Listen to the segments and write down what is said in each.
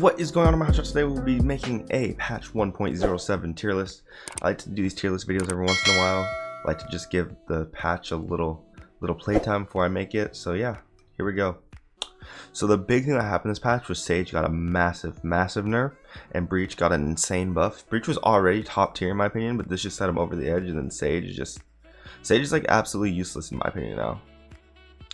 What is going on in my house? Today we'll be making a patch 1.07 tier list. I like to do these tier list videos every once in a while. I like to just give the patch a little playtime before I make it. So yeah, here we go. So the big thing that happened this patch was Sage got a massive nerf, and Breach got an insane buff. Breach was already top tier in my opinion, but this just set him over the edge, and then Sage is like absolutely useless in my opinion now.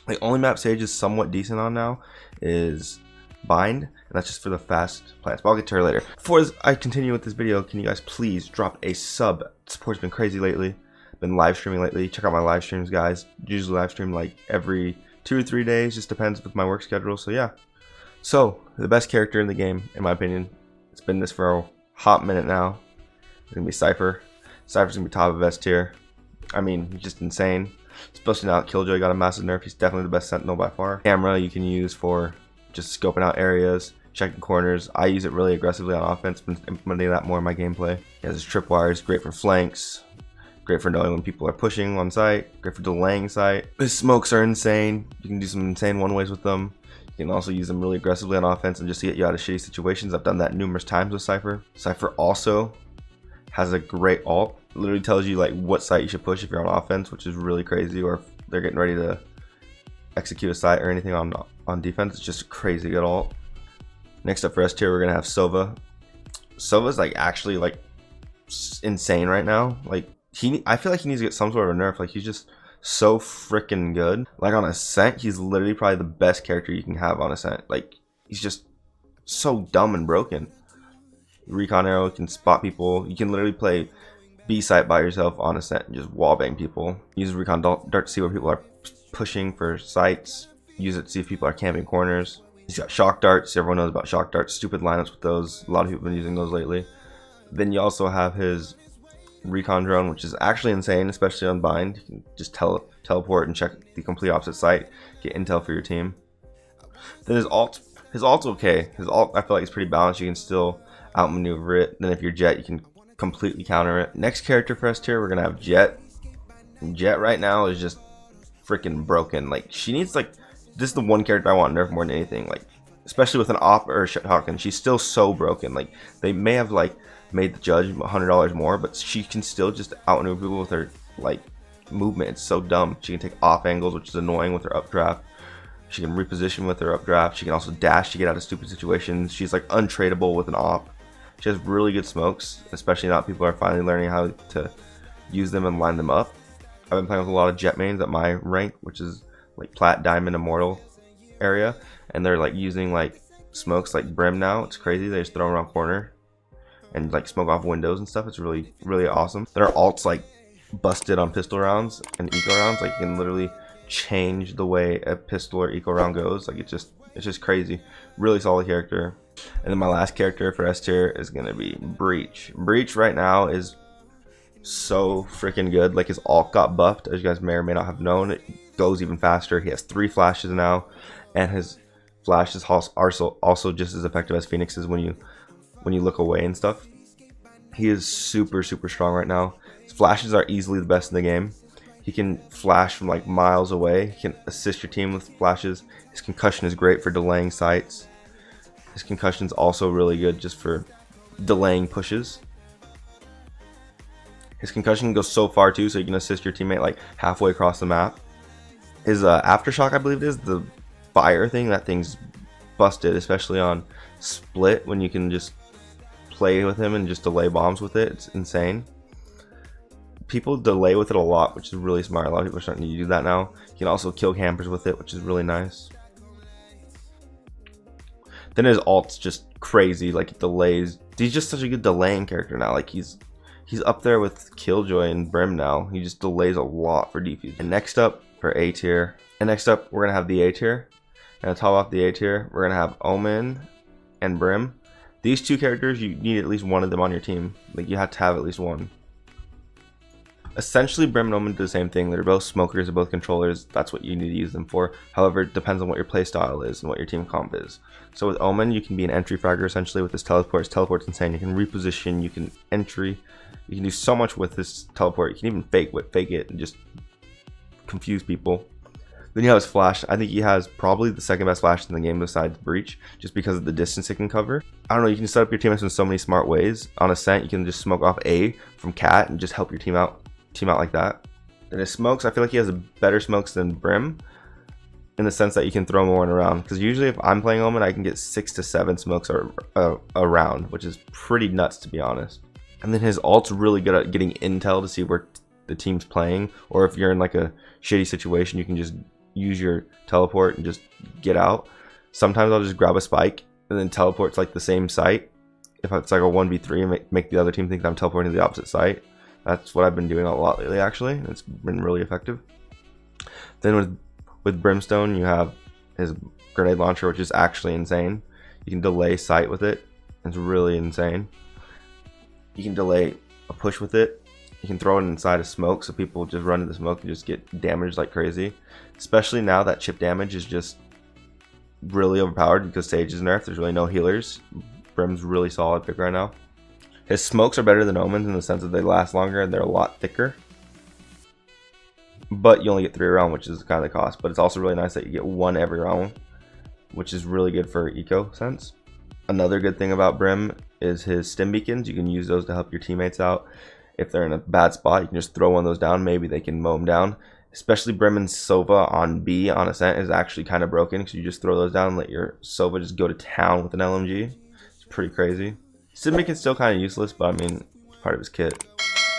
The only map Sage is somewhat decent on now is Bind, and that's just for the fast plants, but I'll get to her later. Before I continue with this video, can you guys please drop a sub? Support's been crazy lately. Been live streaming lately. Check out my live streams, guys. Usually live stream like every 2 or 3 days, just depends with my work schedule. So yeah. So the best character in the game, in my opinion, it's been this for a hot minute now. It's gonna be Cypher. Cypher's gonna be top of S tier. I mean, he's just insane. Especially now that Killjoy got a massive nerf. He's definitely the best sentinel by far. Camera you can use for just scoping out areas, checking corners. I use it really aggressively on offense, been implementing that more in my gameplay. He has his tripwires, great for flanks, great for knowing when people are pushing on site, great for delaying site. His smokes are insane. You can do some insane one ways with them. You can also use them really aggressively on offense and just to get you out of shitty situations. I've done that numerous times with Cypher. Cypher also has a great ult. It literally tells you like what site you should push if you're on offense, which is really crazy, or if they're getting ready to execute a site or anything on defense. It's just a crazy good ult. Next up for S tier, we're gonna have Sova. Sova's like actually like insane right now. Like I feel like he needs to get some sort of a nerf. Like he's just so freaking good. Like on Ascent, he's literally probably the best character you can have on Ascent. Like he's just so dumb and broken. Recon arrow can spot people. You can literally play B site by yourself on Ascent and just wallbang people. Use recon dart to see where people are pushing for sites. Use it to see if people are camping corners. He's got shock darts. Everyone knows about shock darts. Stupid lineups with those. A lot of people have been using those lately. Then you also have his recon drone, which is actually insane, especially on Bind. You can just teleport and check the complete opposite site, get intel for your team. Then his ult's okay. His ult, I feel like, is pretty balanced. You can still outmaneuver it. Then if you're Jet, you can completely counter it. Next character for S tier, we're gonna have Jet. Jet right now is just freaking broken. Like she needs like, this is the one character I want nerf more than anything. Like especially with an op or a shotgun, she's still so broken. Like they may have like made the judge $100 more, but she can still just outmaneuver people with her like movement. It's so dumb. She can take off angles, which is annoying with her updraft. She can reposition with her updraft. She can also dash to get out of stupid situations. She's like untradeable with an op. She has really good smokes, especially now that people are finally learning how to use them and line them up. I've been playing with a lot of Jet mains at my rank, which is like Plat, Diamond, Immortal area, and they're like using like smokes like Brim now. It's crazy. They just throw them around corner and like smoke off windows and stuff. It's really awesome. Their ults like busted on pistol rounds and eco rounds. Like you can literally change the way a pistol or eco round goes. Like it's just crazy. Really solid character. And then my last character for S tier is gonna be Breach. Breach right now is so freaking good. Like his ult got buffed, as you guys may or may not have known. It goes even faster. He has 3 flashes now, and his flashes are also just as effective as Phoenix's when you look away and stuff. He is super strong right now. His flashes are easily the best in the game. He can flash from like miles away. He can assist your team with flashes. His concussion is great for delaying sites. His concussion is also really good just for delaying pushes. His concussion can go so far too, so you can assist your teammate like halfway across the map. His aftershock, I believe it is, the fire thing, that thing's busted, especially on split when you can just play with him and just delay bombs with it. It's insane. People delay with it a lot, which is really smart. A lot of people are starting to do that now. You can also kill campers with it, which is really nice. Then his ult's just crazy, like it delays. He's just such a good delaying character now. Like he's up there with Killjoy and Brim now. He just delays a lot for defuse. And next up for A tier, we're gonna have the A tier. And to top off the A tier, we're gonna have Omen and Brim. These 2 characters, you need at least one of them on your team. Like you have to have at least one. Essentially, Brim and Omen do the same thing. They're both smokers, they're both controllers. That's what you need to use them for. However, it depends on what your playstyle is and what your team comp is. So with Omen, you can be an entry fragger essentially with this teleport. His teleport's insane. You can reposition, you can entry. You can do so much with this teleport. You can even fake it and just confuse people. Then you have his flash. I think he has probably the second best flash in the game besides breach, just because of the distance it can cover. I don't know, you can set up your teammates in so many smart ways. On Ascent, you can just smoke off A from Cat and just help your team out like that. And his smokes, I feel like he has better smokes than Brim, in the sense that you can throw more around. Because usually if I'm playing Omen, I can get 6 to 7 smokes around, which is pretty nuts, to be honest. And then his ult's really good at getting intel to see where the team's playing, or if you're in like a shitty situation, you can just use your teleport and just get out. Sometimes I'll just grab a spike and then teleport to like the same site. If it's like a 1v3 and make the other team think that I'm teleporting to the opposite site. That's what I've been doing a lot lately, actually. It's been really effective. Then with Brimstone, you have his grenade launcher, which is actually insane. You can delay sight with it. It's really insane. You can delay a push with it. You can throw it inside of smoke, so people just run into smoke and just get damaged like crazy. Especially now that chip damage is just really overpowered because Sage is nerfed. There's really no healers. Brim's really solid pick right now. His smokes are better than Omen's in the sense that they last longer and they're a lot thicker. But you only get 3 a round, which is kind of the cost. But it's also really nice that you get 1 every round, which is really good for eco sense. Another good thing about Brim is his stim beacons. You can use those to help your teammates out. If they're in a bad spot, you can just throw one of those down. Maybe they can mow them down. Especially Brim and Sova on B on Ascent is actually kind of broken, because you just throw those down and let your Sova just go to town with an LMG. It's pretty crazy. Stim beacon's still kind of useless, but I mean, it's part of his kit.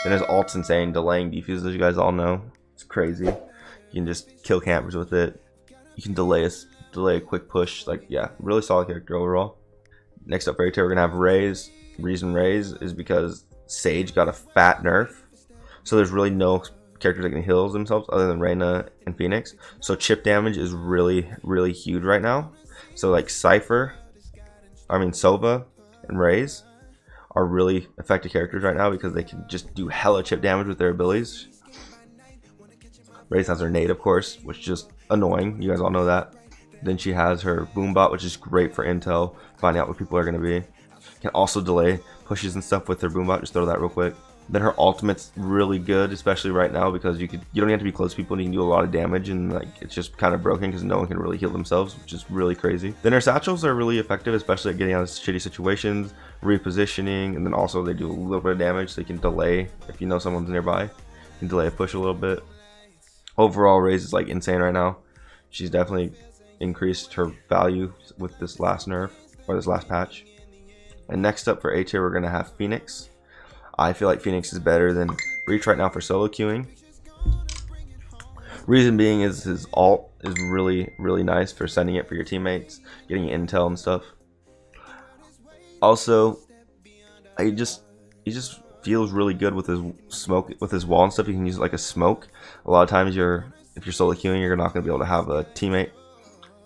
Then his ult's insane, delaying defuse, as you guys all know. It's crazy. You can just kill campers with it. You can delay a quick push. Like, yeah, really solid character overall. Next up for A tier, we're gonna have Raze. Reason Raze is because Sage got a fat nerf, so there's really no characters that can heal themselves other than Reyna and Phoenix. So chip damage is really huge right now. So like Sova and Raze are really effective characters right now because they can just do hella chip damage with their abilities. Raze has her nade, of course, which is just annoying. You guys all know that. Then she has her boombot, which is great for intel, finding out where people are going to be. Can also delay pushes and stuff with her boombot. Just throw that real quick. Then her ultimate's really good, especially right now, because you don't have to be close to people and you can do a lot of damage, and like it's just kind of broken because no one can really heal themselves, which is really crazy. Then her satchels are really effective, especially at getting out of shitty situations, repositioning, and then also they do a little bit of damage, so you can delay if you know someone's nearby. You can delay a push a little bit. Overall, Raze is like insane right now. She's definitely increased her value with this last nerf, or this last patch. And next up for A tier, we're gonna have Phoenix. I feel like Phoenix is better than Breach right now for solo queuing. Reason being is his ult is really nice for sending it for your teammates, getting intel and stuff. Also, he just feels really good with his smoke, with his wall and stuff. You can use it like a smoke. A lot of times if you're solo queuing, you're not gonna be able to have a teammate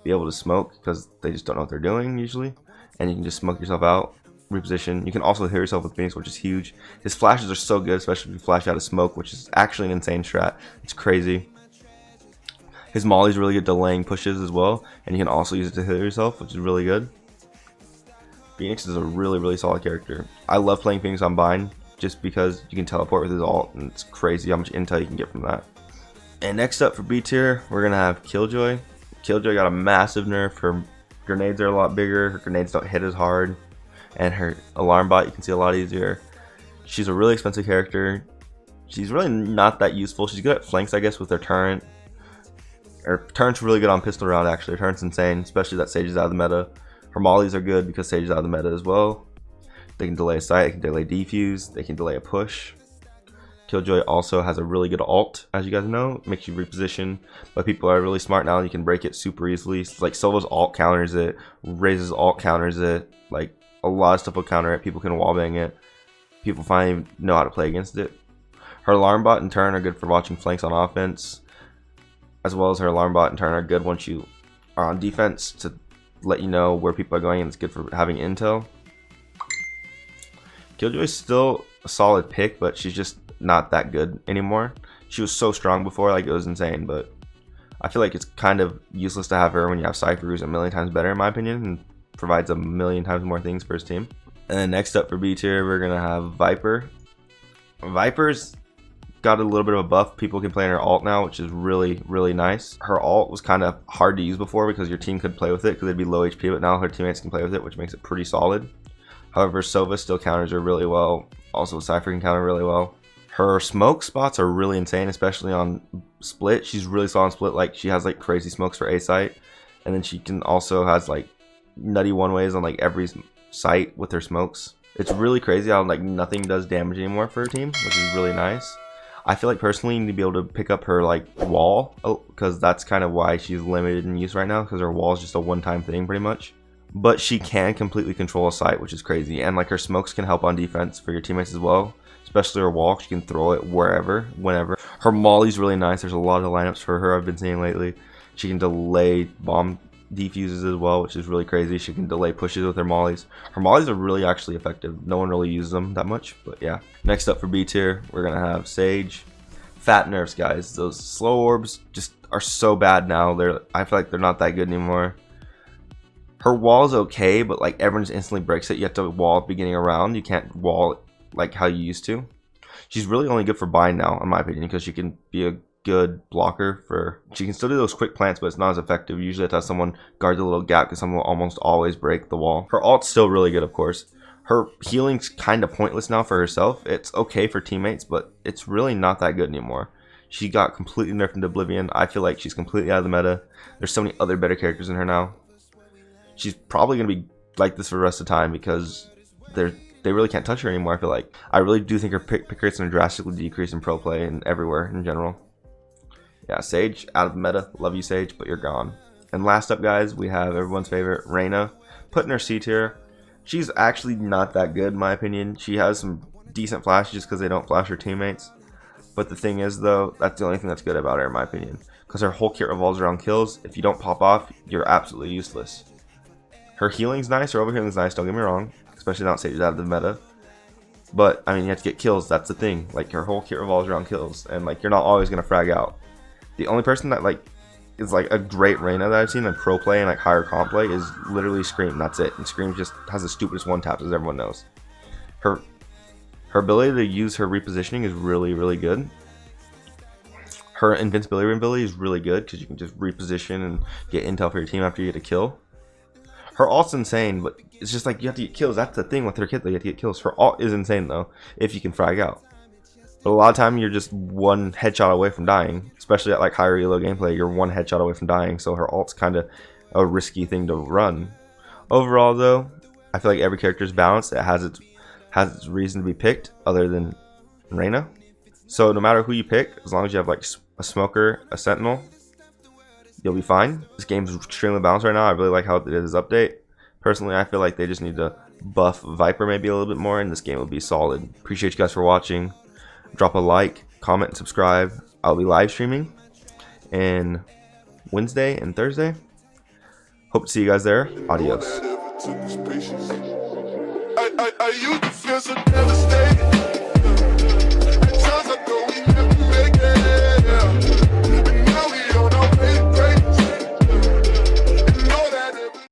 be able to smoke because they just don't know what they're doing usually, and you can just smoke yourself out. Reposition. You can also heal yourself with Phoenix, which is huge. His flashes are so good, especially if you flash out of smoke, which is actually an insane strat. It's crazy. His molly's really good delaying pushes as well, and you can also use it to heal yourself, which is really good. Phoenix is a really solid character. I love playing Phoenix on Bind just because you can teleport with his ult, and it's crazy how much intel you can get from that. And next up for B tier, we're gonna have Killjoy. Killjoy got a massive nerf. Her grenades are a lot bigger. Her grenades don't hit as hard. And her alarm bot you can see a lot easier. She's a really expensive character. She's really not that useful. She's good at flanks, I guess, with her turret. Her turret's really good on pistol round, actually. Her turret's insane, especially that Sage is out of the meta. Her mollies are good because Sage is out of the meta as well. They can delay a sight, they can delay defuse, they can delay a push. Killjoy also has a really good ult, as you guys know. It makes you reposition, but people are really smart now. You can break it super easily. It's like Silva's ult counters it, Raze's ult counters it. Like, a lot of stuff will counter it. People can wallbang it. People finally know how to play against it. Her alarm bot and turn are good for watching flanks on offense, as well as her alarm bot and turn are good once you are on defense to let you know where people are going, and it's good for having intel. Killjoy is still a solid pick, but she's just not that good anymore. She was so strong before, like it was insane, but I feel like it's kind of useless to have her when you have Cypher, who's a million times better in my opinion, and provides a million times more things for his team. And then next up for B tier, we're gonna have Viper. Viper's got a little bit of a buff. People can play in her ult now, which is really, really nice. Her ult was kind of hard to use before because your team could play with it because they'd be low HP, but now her teammates can play with it, which makes it pretty solid. However, Sova still counters her really well. Also, Cypher can counter really well. Her smoke spots are really insane, especially on split. She's really solid on split. Like, she has like crazy smokes for A site, and then she can also has like nutty one ways on like every site with her smokes. It's really crazy how like nothing does damage anymore for her team, which is really nice. I feel like personally you need to be able to pick up her like wall, because that's kind of why she's limited in use right now, because her wall is just a one-time thing pretty much. But she can completely control a site, which is crazy, and like her smokes can help on defense for your teammates as well. Especially her wall, she can throw it wherever, whenever. Her molly's really nice. There's a lot of lineups for her I've been seeing lately. She can delay bomb defuses as well, which is really crazy. She can delay pushes with her mollies. Her mollies are really actually effective. No one really uses them that much, but yeah. Next up for B tier, we're gonna have Sage. Fat nerfs, guys. Those slow orbs just are so bad now. I feel like they're not that good anymore. Her wall is okay, but like everyone just instantly breaks it. You have to wall at the beginning of round. You can't wall like how you used to. She's really only good for bind now, in my opinion, because she can be a good blocker for. She can still do those quick plants, but it's not as effective. Usually, it has someone guard the little gap because someone will almost always break the wall. Her ult's still really good, of course. Her healing's kind of pointless now for herself. It's okay for teammates, but it's really not that good anymore. She got completely nerfed into oblivion. I feel like she's completely out of the meta. There's so many other better characters in her now. She's probably gonna be like this for the rest of the time because they really can't touch her anymore. I feel like I really do think her pick rate's gonna drastically decrease in pro play and everywhere in general. Yeah, Sage out of the meta. Love you, Sage, but you're gone. And last up, guys, we have everyone's favorite Reyna. Put in her C tier. She's actually not that good in my opinion. She has some decent flashes because they don't flash her teammates. But the thing is, though, that's the only thing that's good about her in my opinion, because her whole kit revolves around kills. If you don't pop off, you're absolutely useless. Her healing's nice. Her overhealing's nice. Don't get me wrong. Especially now Sage is out of the meta. But I mean, you have to get kills. That's the thing. Like, her whole kit revolves around kills, and like you're not always gonna frag out. The only person that like is like a great Reyna that I've seen in pro play and like higher comp play is literally Scream. That's it. And Scream just has the stupidest one taps, as everyone knows. Her ability to use her repositioning is really, really good. Her invincibility ability is really good because you can just reposition and get intel for your team after you get a kill. Her ult's insane, but it's just like you have to get kills. That's the thing with her kit, though. You have to get kills. Her ult is insane, though, if you can frag out. But a lot of time, you're just one headshot away from dying. Especially at like higher elo gameplay, you're one headshot away from dying. So her ult's kind of a risky thing to run. Overall, though, I feel like every character is balanced. It has its reason to be picked, other than Reyna. So no matter who you pick, as long as you have like a smoker, a sentinel, you'll be fine. This game's extremely balanced right now. I really like how it did this update. Personally, I feel like they just need to buff Viper maybe a little bit more, and this game will be solid. Appreciate you guys for watching. Drop a like, comment, and subscribe. I'll be live streaming in Wednesday and Thursday. Hope to see you guys there. Adios.